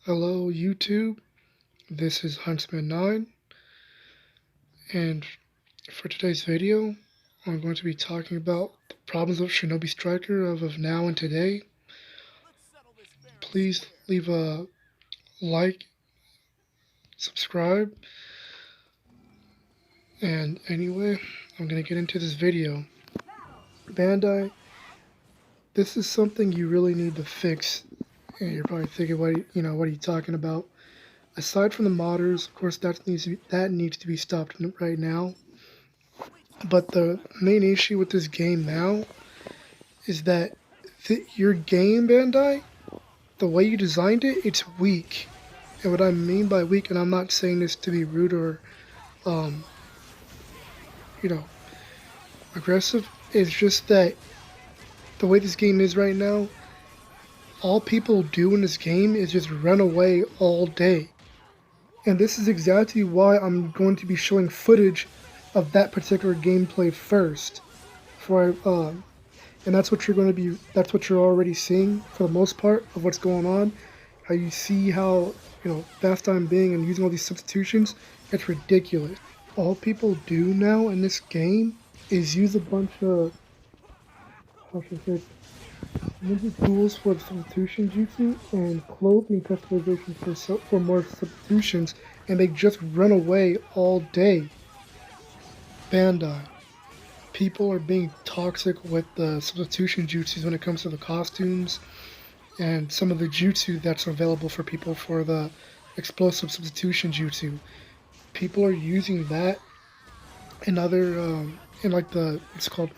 Hello YouTube, this is Huntsman9, and for today's video I'm going to be talking about the problems of Shinobi Striker of now and today. Please leave a like, subscribe, and anyway, I'm going to get into this video. Bandai, this is something you really need to fix, and you're probably thinking, what are you talking about? Aside from the modders, of course, that needs to be stopped right now. But the main issue with this game now is that your game, Bandai, the way you designed it, it's weak. And what I mean by weak, and I'm not saying this to be rude or, um, you know, aggressive, it's just that the way this game is right now, all people do in this game is just run away all day. And this is exactly why I'm going to be showing footage of that particular gameplay first. And that's what you're already seeing for the most part of what's going on. How you see how, fast I'm being and using all these substitutions, it's ridiculous. All people do now in this game is use a bunch of, how should I say, ninja tools for the substitution jutsu and clothing customization for more substitutions, and they just run away all day. Bandai. People are being toxic with the substitution jutsus when it comes to the costumes and some of the jutsu that's available for people for the explosive substitution jutsu. People are using that and other, it's called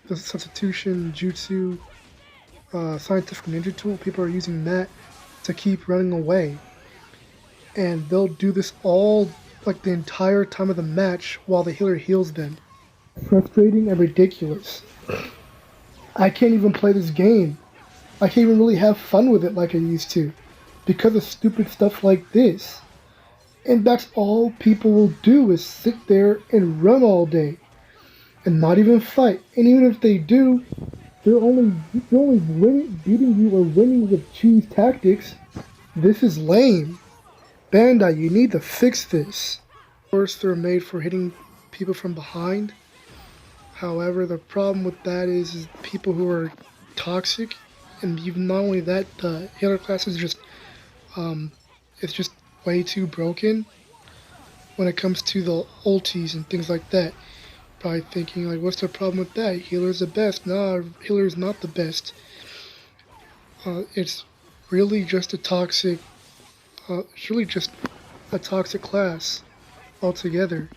the substitution jutsu scientific ninja tool. People are using that to keep running away. And they'll do this all like the entire time of the match while the healer heals them. Frustrating and ridiculous. I can't even play this game. I can't even really have fun with it like I used to because of stupid stuff like this. And that's all people will do is sit there and run all day and not even fight. And even if they do, they're only beating you or winning with cheese tactics. This is lame. Bandai, you need to fix this. Of course, they're made for hitting people from behind. However, the problem with that is people who are toxic, and even not only that, the healer class is just, it's just way too broken when it comes to the ultis and things like that. Probably thinking, like, what's the problem with that? Healer's the best. Nah, healer's not the best. It's really just a toxic, class altogether.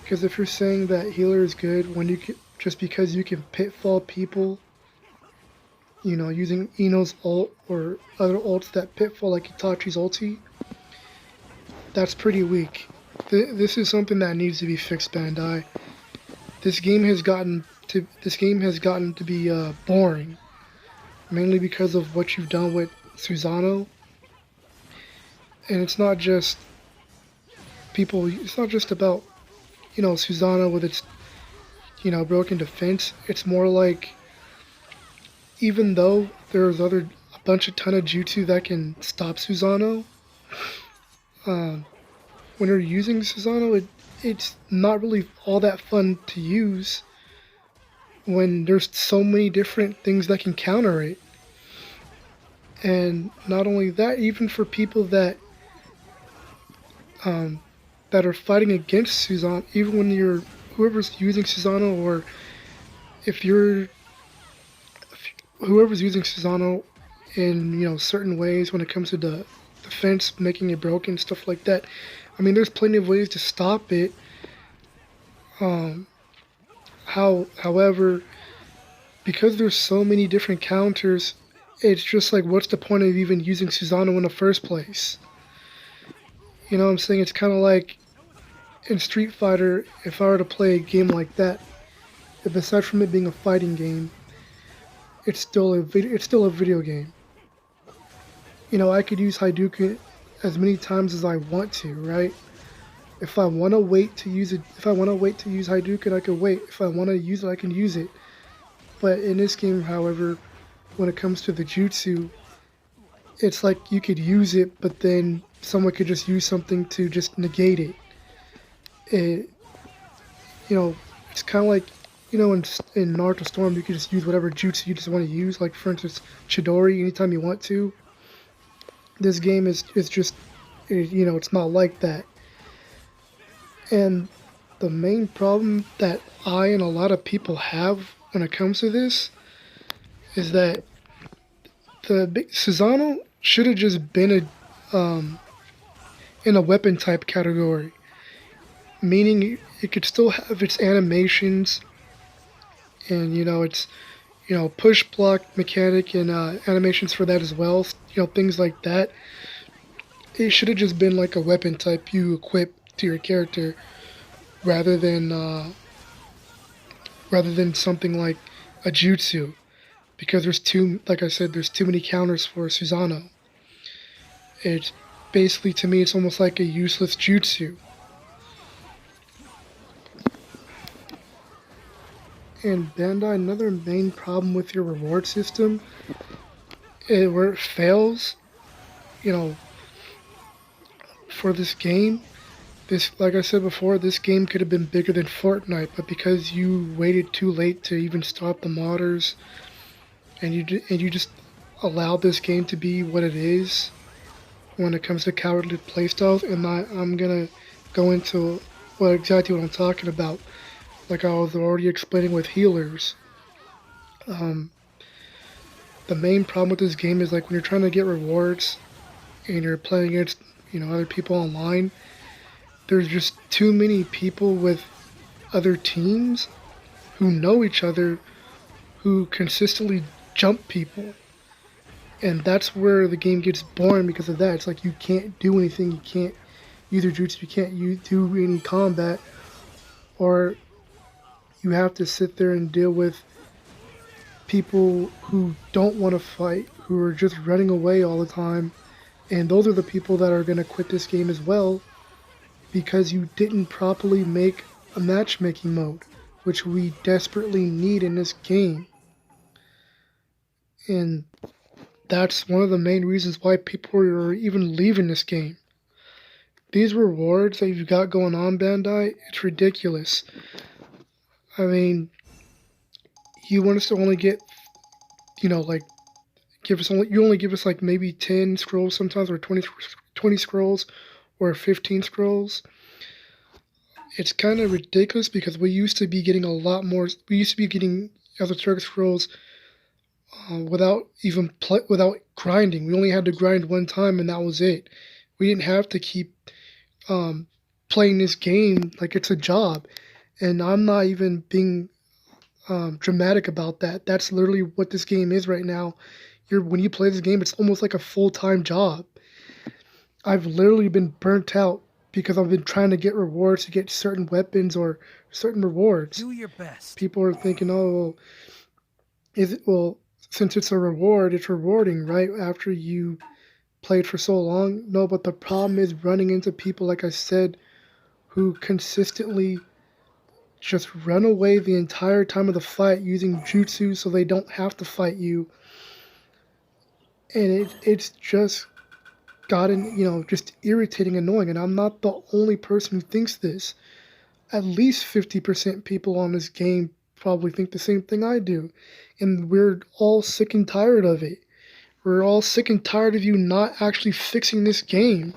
Because if you're saying that healer is good when just because you can pitfall people, using Ino's ult or other ults that pitfall like Itachi's ulti, that's pretty weak. This is something that needs to be fixed, Bandai. This game has gotten to be boring, mainly because of what you've done with Susanoo. And it's not just about Susanoo with its, broken defense. It's more like, even though there's a ton of jutsu that can stop Susanoo, when you're using Susanoo, it's not really all that fun to use when there's so many different things that can counter it. And not only that, even for people that are fighting against Susanoo, even when whoever's using Susanoo, or whoever's using Susanoo in certain ways when it comes to the defense, making it broken, stuff like that. I mean, there's plenty of ways to stop it. However, because there's so many different counters, it's just like, what's the point of even using Susanoo in the first place? You know what I'm saying? It's kind of like in Street Fighter, if I were to play a game like that, if aside from it being a fighting game, it's still a video game. I could use Hadouken as many times as I want to, right? If I want to wait to use Hadouken, I could wait. If I want to use it, I can use it. But in this game, however, when it comes to the jutsu, it's like you could use it, but then someone could just use something to just negate it. It you know, it's kind of like, in Naruto Storm, you can just use whatever jutsu you just want to use. Like, for instance, Chidori, anytime you want to. This game is just, it's not like that. And the main problem that I and a lot of people have when it comes to this is that the big Susanoo should have just been in a weapon type category, meaning it could still have its animations and it's push block mechanic and animations for that as well. Things like that. It should have just been like a weapon type you equip to your character rather than something like a jutsu, because like I said, there's too many counters for Susanoo. It's basically, to me, it's almost like a useless jutsu. And Bandai, another main problem with your reward system, where it fails, you know, for this game, like I said before, this game could have been bigger than Fortnite, but because you waited too late to even stop the modders, and you just allowed this game to be what it is when it comes to cowardly playstyles, and I'm gonna go into exactly what I'm talking about, like I was already explaining with healers. The main problem with this game is, like, when you're trying to get rewards and you're playing against other people online, there's just too many people with other teams who know each other who consistently jump people. And that's where the game gets boring because of that. It's like you can't do anything, you can't use your jutsu, you can't do any combat, or you have to sit there and deal with people who don't want to fight, who are just running away all the time. And those are the people that are going to quit this game as well, because you didn't properly make a matchmaking mode, which we desperately need in this game. And that's one of the main reasons why people are even leaving this game. These rewards that you've got going on, Bandai, it's ridiculous. I mean, you want us to only get, like, you only give us like maybe 10 scrolls sometimes, or 20 scrolls, or 15 scrolls. It's kind of ridiculous because we used to be getting a lot more. We used to be getting esoteric scrolls without grinding. We only had to grind one time, and that was it. We didn't have to keep playing this game like it's a job. And I'm not even being dramatic about that. That's literally what this game is right now. When you play this game, it's almost like a full-time job. I've literally been burnt out because I've been trying to get rewards to get certain weapons or certain rewards. Do your best. People are thinking, oh, since it's a reward, it's rewarding, right? After you played for so long. No, but the problem is running into people, like I said, who consistently just run away the entire time of the fight using jutsu so they don't have to fight you. And it's just gotten, just irritating, annoying. And I'm not the only person who thinks this. At least 50% people on this game probably think the same thing I do. And we're all sick and tired of it. We're all sick and tired of you not actually fixing this game.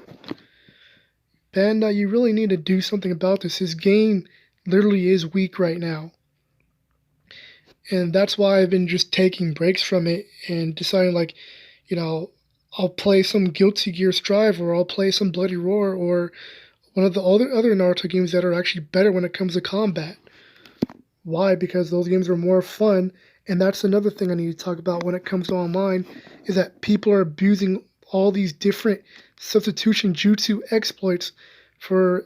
Bandai, you really need to do something about this. This game literally is weak right now. And that's why I've been just taking breaks from it and deciding, like, I'll play some Guilty Gear Strive, or I'll play some Bloody Roar, or one of the other Naruto games that are actually better when it comes to combat. Why? Because those games are more fun, and that's another thing I need to talk about when it comes to online, is that people are abusing all these different substitution jutsu exploits for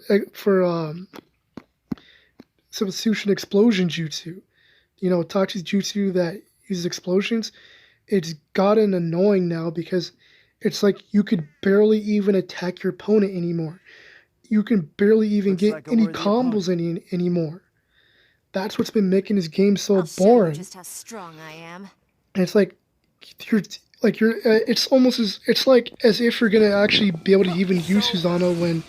substitution explosion jutsu. Tachi's jutsu that uses explosions. It's gotten annoying now because it's like you could barely even attack your opponent anymore. You can barely even get any combos anymore. That's what's been making this game so I'll show you boring. just how strong I am. And it's like, you're like you're, it's like as if you're gonna actually be able to even use Susanoo when,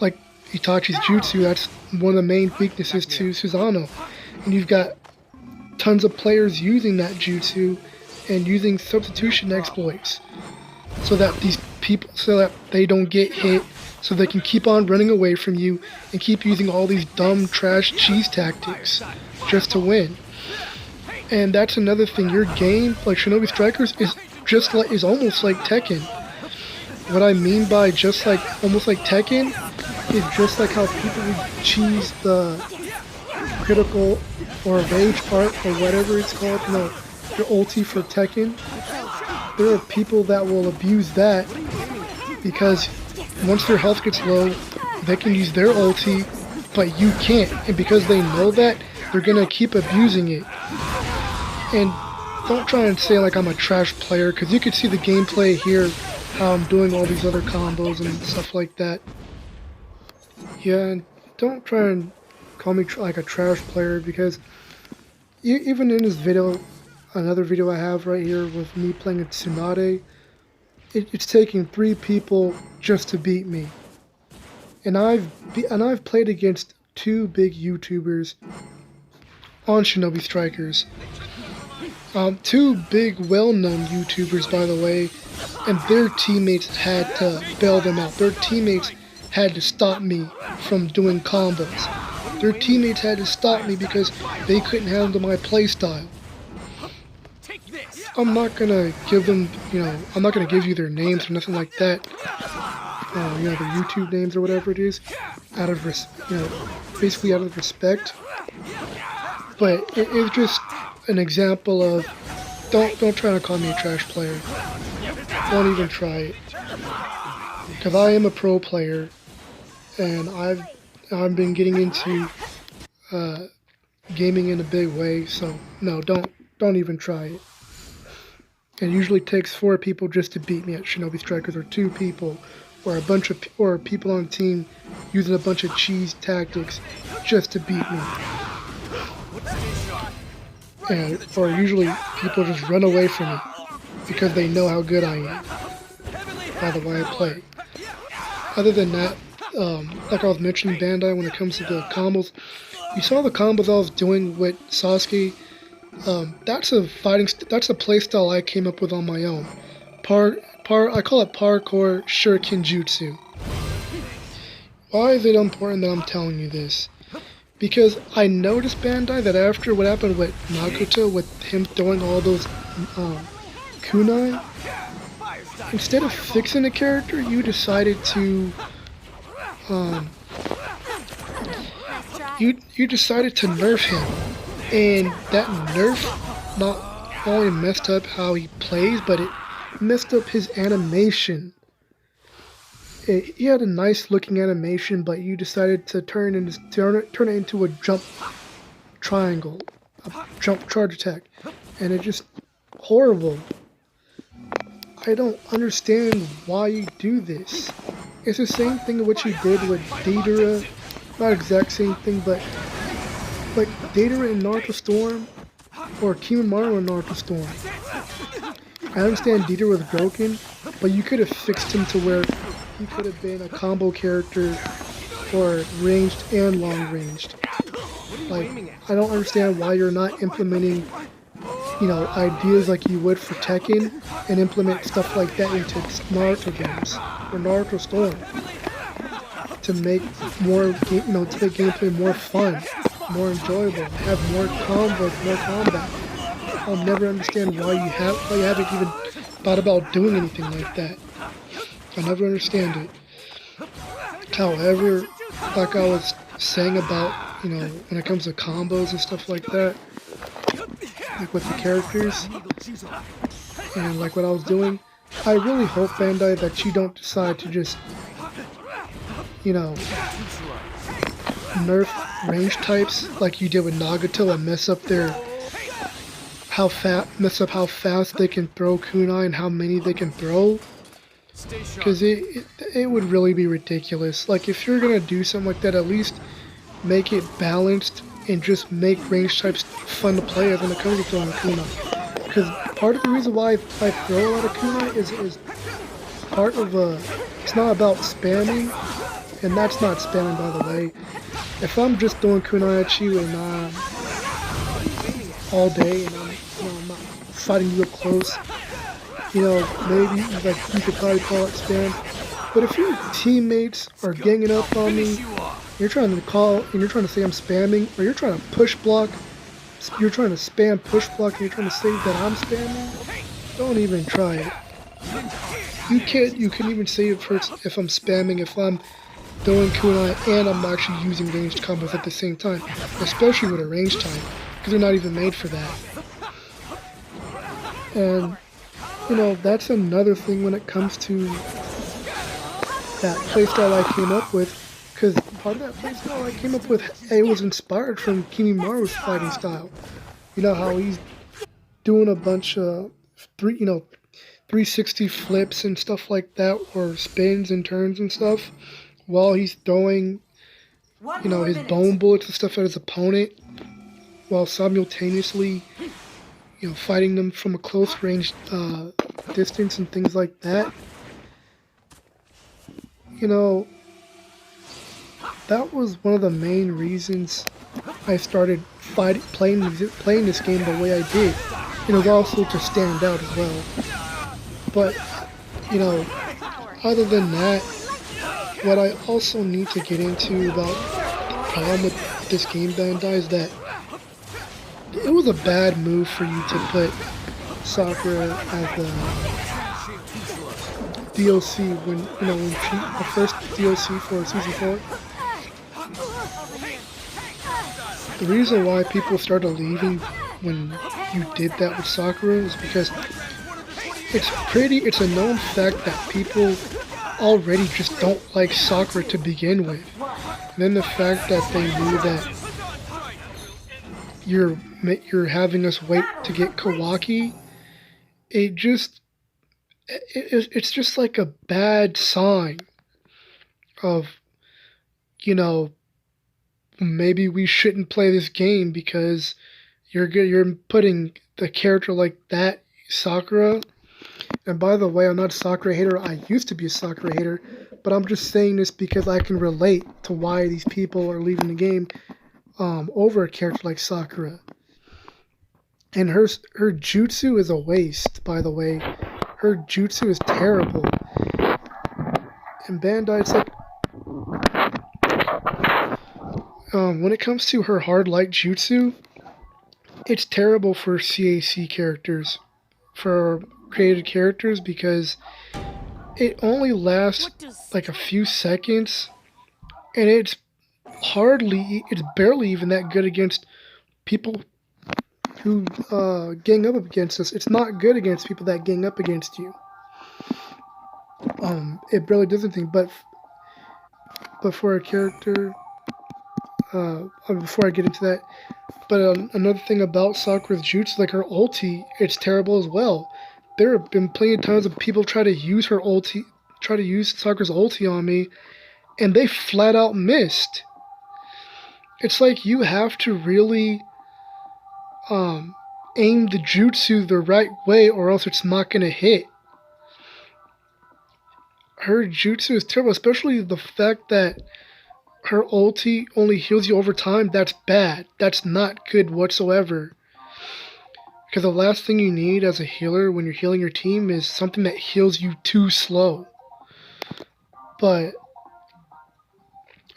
like Itachi's jutsu. That's one of the main weaknesses to Susanoo, and you've got tons of players using that jutsu and using substitution exploits, so that they don't get hit, so they can keep on running away from you and keep using all these dumb trash cheese tactics just to win. And that's another thing. Your game, like Shinobi Strikers, is almost like Tekken. What I mean by almost like Tekken is just like how people would cheese the critical or rage part or whatever it's called, your ulti for Tekken. There are people that will abuse that because once their health gets low, they can use their ulti, but you can't. And because they know that, they're gonna keep abusing it. And don't try and say like I'm a trash player, because you can see the gameplay here, how I'm doing all these other combos and stuff like that. Yeah, and don't try and call me like a trash player, because even in this video, another video I have right here with me playing a Tsunade, it's taking 3 people just to beat me. And I've played against 2 big YouTubers on Shinobi Strikers. 2 big well-known YouTubers, by the way, and their teammates had to bail them out. Their teammates had to stop me from doing combos. Their teammates had to stop me because they couldn't handle my playstyle. I'm not gonna give them, I'm not gonna give you their names or nothing like that. Their YouTube names or whatever it is, basically out of respect. But it's just an example of don't try to call me a trash player. Don't even try it. Because I am a pro player, and I've been getting into gaming in a big way. So no, don't even try it. It usually takes 4 people just to beat me at Shinobi Strikers, or 2 people, or people on the team using a bunch of cheese tactics just to beat me. Or usually people just run away from me because they know how good I am by the way I play. Other than that, like I was mentioning Bandai, when it comes to the combos, you saw the combos I was doing with Sasuke. That's a playstyle I came up with on my own. I call it parkour shuriken jutsu. Why is it important that I'm telling you this? Because I noticed, Bandai, that after what happened with Naruto, with him throwing all those kunai, instead of fixing the character, you decided to you decided to nerf him. And that nerf not only messed up how he plays, but it messed up his animation. He had a nice looking animation, but you decided to turn it into a jump triangle, a jump charge attack, and it's just horrible. I don't understand why you do this. It's the same thing what you did with Deidara, not exact same thing, but like Deidara in Naruto Storm, or Kimimaro in Naruto Storm. I understand Deidara was broken, but you could have fixed him to where he could have been a combo character for ranged and long ranged. Like, I don't understand why you're not implementing, ideas like you would for Tekken, and implement stuff like that into Naruto games or Naruto Storm to make gameplay more fun, more enjoyable, have more combos, more combat. I'll never understand why you haven't even thought about doing anything like that. I never understand it. However, like I was saying about, when it comes to combos and stuff like that, like with the characters, and like what I was doing, I really hope, Bandai, that you don't decide to just, nerf range types like you did with Nagato and mess up how fast they can throw kunai and how many they can throw. Because it would really be ridiculous. Like, if you're gonna do something like that, at least make it balanced and just make range types fun to play as when it comes to throwing kunai. Because part of the reason why I throw a lot of kunai is part of it's not about spamming, and that's not spamming, by the way. If I'm just throwing kunai at you and all day and I'm not fighting you up close, maybe like you could probably call it spam. But if your teammates are ganging up on me, you're trying to say I'm spamming, or you're trying to push block, you're trying to spam push block, and you're trying to say that I'm spamming, don't even try it. You can even say it first if I'm spamming, if I'm throwing kunai and I'm actually using ranged combos at the same time, especially with a range time, because they're not even made for that. And that's another thing when it comes to that playstyle I came up with, because part of that playstyle I came up with, it was inspired from Kimimaru's fighting style. You know how he's doing a bunch of 360 flips and stuff like that, or spins and turns and stuff, while he's throwing, his bone bullets and stuff at his opponent, while simultaneously, fighting them from a close range distance and things like that. That was one of the main reasons I started playing this game the way I did. It was also to stand out as well. But, other than that, what I also need to get into about the problem with this game, Bandai, is that it was a bad move for you to put Sakura as the DLC when the first DLC for Season 4. The reason why people started leaving when you did that with Sakura is because it's a known fact that people already just don't like Sakura to begin with. And then the fact that they knew that you're having us wait to get Kawaki, it's just like a bad sign of, maybe we shouldn't play this game because you're putting the character like that, Sakura. And by the way, I'm not a Sakura hater. I used to be a Sakura hater, but I'm just saying this because I can relate to why these people are leaving the game over a character like Sakura. And her jutsu is a waste, by the way. Her jutsu is terrible. And Bandai said, when it comes to her hard light jutsu, it's terrible for CAC characters, for created characters, because it only lasts like a few seconds, and it's barely even that good against people who gang up against us. It's not good against people that gang up against you. It barely does anything, but for a character, before I get into that, but another thing about Sakura's jutsu, like her ulti, it's terrible as well. There have been plenty of times of people try to use Sakura's ulti on me, and they flat out missed. It's like you have to really aim the jutsu the right way, or else it's not gonna hit. Her jutsu is terrible, especially the fact that her ulti only heals you over time. That's bad. That's not good whatsoever. Because the last thing you need as a healer when you're healing your team is something that heals you too slow. But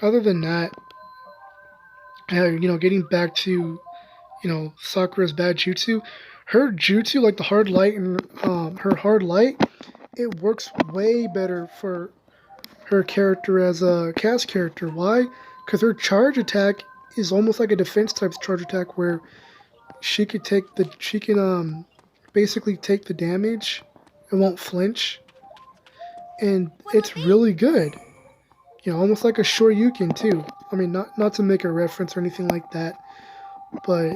other than that, getting back to, Sakura's bad jutsu, her jutsu, like the hard light and her hard light, it works way better for her character as a cast character. Why? Because her charge attack is almost like a defense type charge attack, where she can basically take the damage. It won't flinch, and it's really good. Almost like a Shoryuken too. I mean, not to make a reference or anything like that, but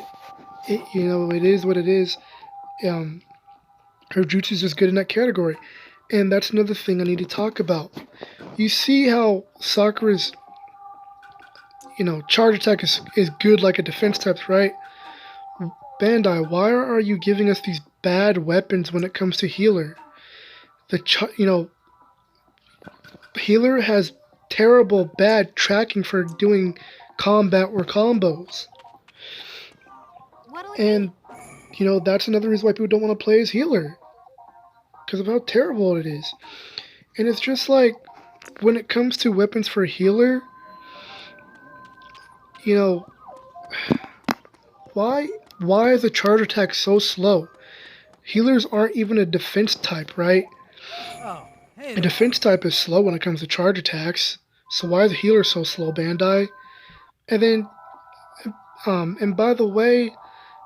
it is what it is. Her jutsu is just good in that category, and that's another thing I need to talk about. You see how Sakura's, charge attack is good like a defense type, right? Bandai, why are you giving us these bad weapons when it comes to healer. Healer has terrible bad tracking for doing combat or combos. And that's another reason why people don't want to play as healer, because of how terrible it is. And it's just like, when it comes to weapons for healer, why is the charge attack so slow? Healers aren't even a defense type, right? A defense type is slow when it comes to charge attacks. So why is the healer so slow, Bandai? And then, and by the way,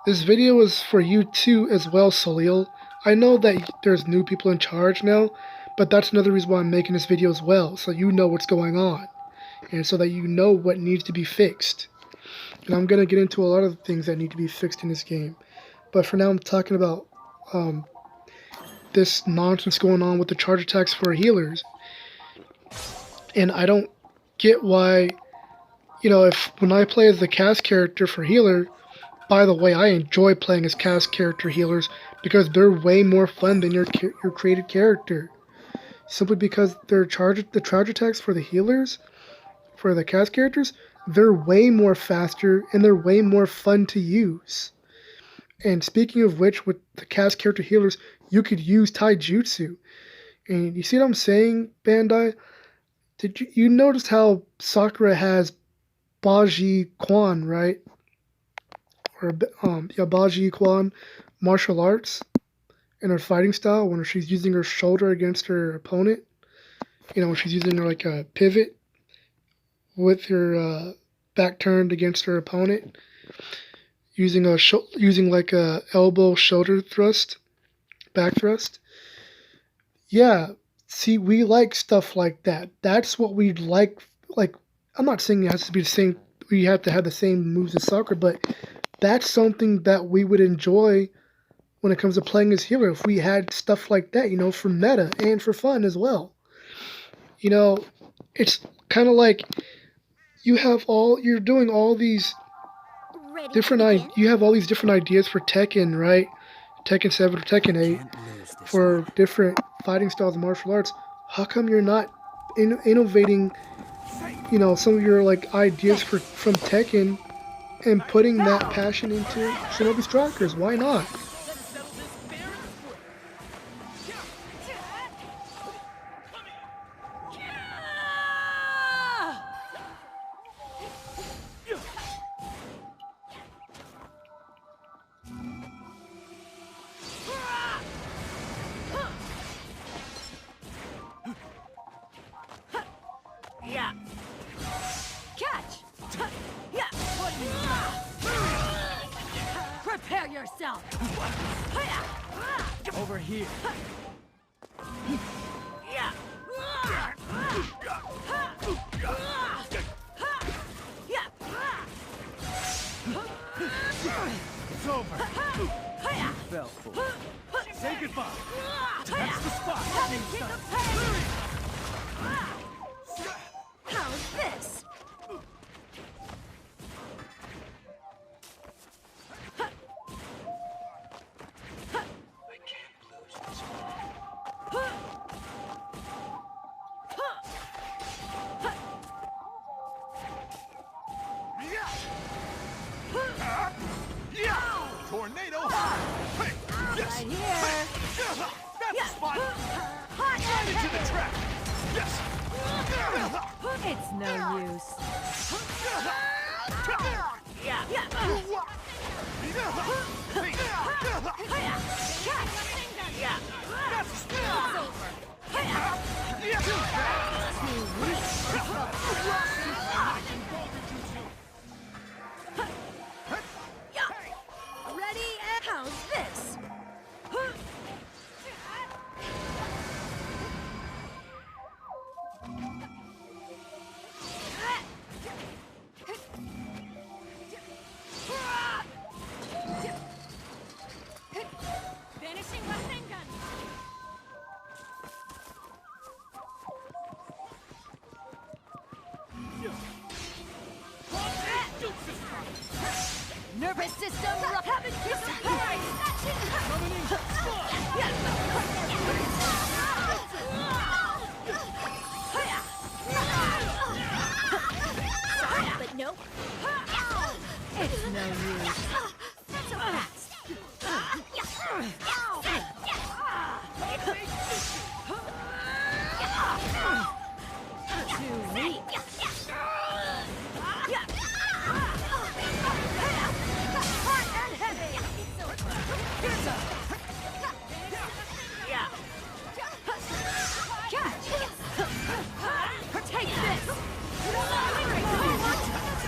this video is for you too as well, Solil. I know that there's new people in charge now, but that's another reason why I'm making this video as well, so you know what's going on, and so that you know what needs to be fixed. And I'm going to get into a lot of things that need to be fixed in this game. But for now, I'm talking about this nonsense going on with the charge attacks for healers. And I don't get why, when I play as the cast character for healer, by the way, I enjoy playing as cast character healers because they're way more fun than your created character. Simply because the charge attacks for the healers, for the cast characters, they're way more faster and they're way more fun to use. And speaking of which, with the cast character healers, you could use taijutsu. And you see what I'm saying, Bandai? Did you notice how Sakura has Baji Quan, right? Or Baji Quan martial arts in her fighting style when she's using her shoulder against her opponent. When she's using her like a pivot with her back turned against her opponent, using like a elbow shoulder thrust, back thrust. Yeah, see, we like stuff like that. That's what we'd like. Like, I'm not saying it has to be the same. We have to have the same moves as Sakura, but that's something that we would enjoy when it comes to playing as healer. If we had stuff like that, for meta and for fun as well. It's kind of like you're doing all these you have all these different ideas for Tekken, right? Tekken 7 or Tekken 8 for different fighting styles and martial arts. How come you're not innovating, some of your like ideas from Tekken and putting that passion into Shinobi Strikers? Why not? Prepare yourself. Over here. It's over. Fell for it. Say goodbye. That's the spot. How's this? Tornado! Hey! Yes! Right here. Hey! That's the spot! Right into the trap! Yes! It's no use. Ready? And how's this? Finishing Rasengan. Nervous system, haven't you surprised? Sorry, but nope. It's no use. So fast. Too weak. Hot and heavy. Here's up. Catch. Take this.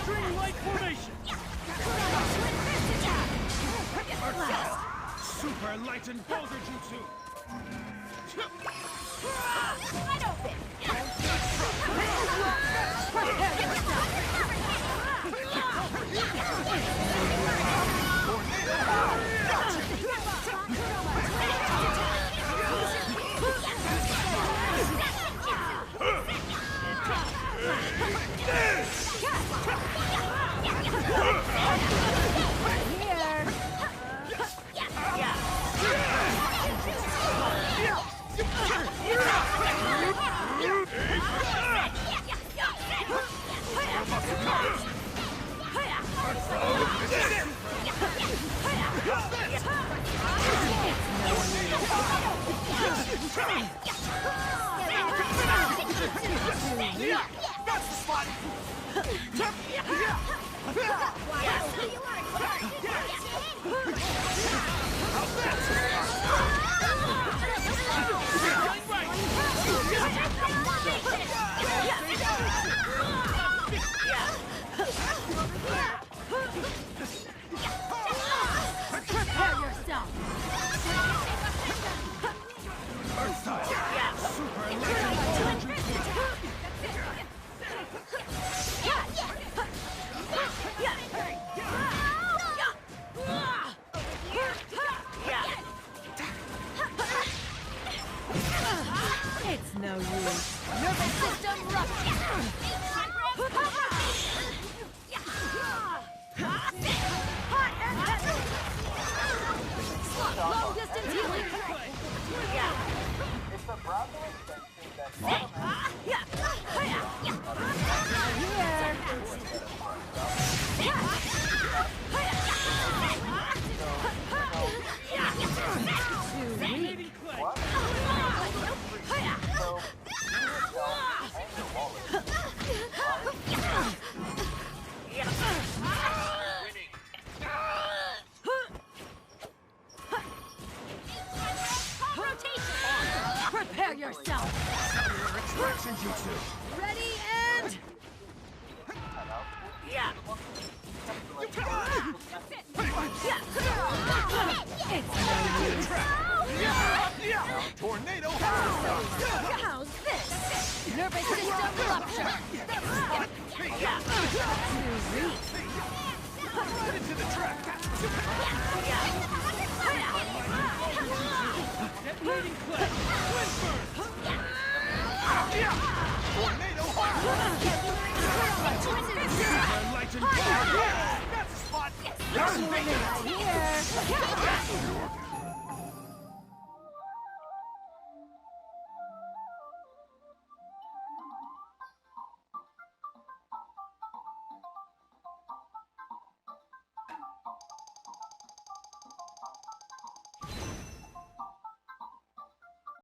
String light formation. Super light and boulder jutsu. Wide open. That's the spot. Prepare yourself. Earth style. Super light. It's no use. Nervous system rupture. Hot and heavy. Long distance healing. It's a Bravo extension that Dominating clay. Prepare yourself. Cellular extraction jutsu. Ready and... It's no use. Tornado. How's this? Nervous system rupture. Too weak. Right into the track. Detonating clay. Wind burn. Tornado. Super light and power. That's the spot.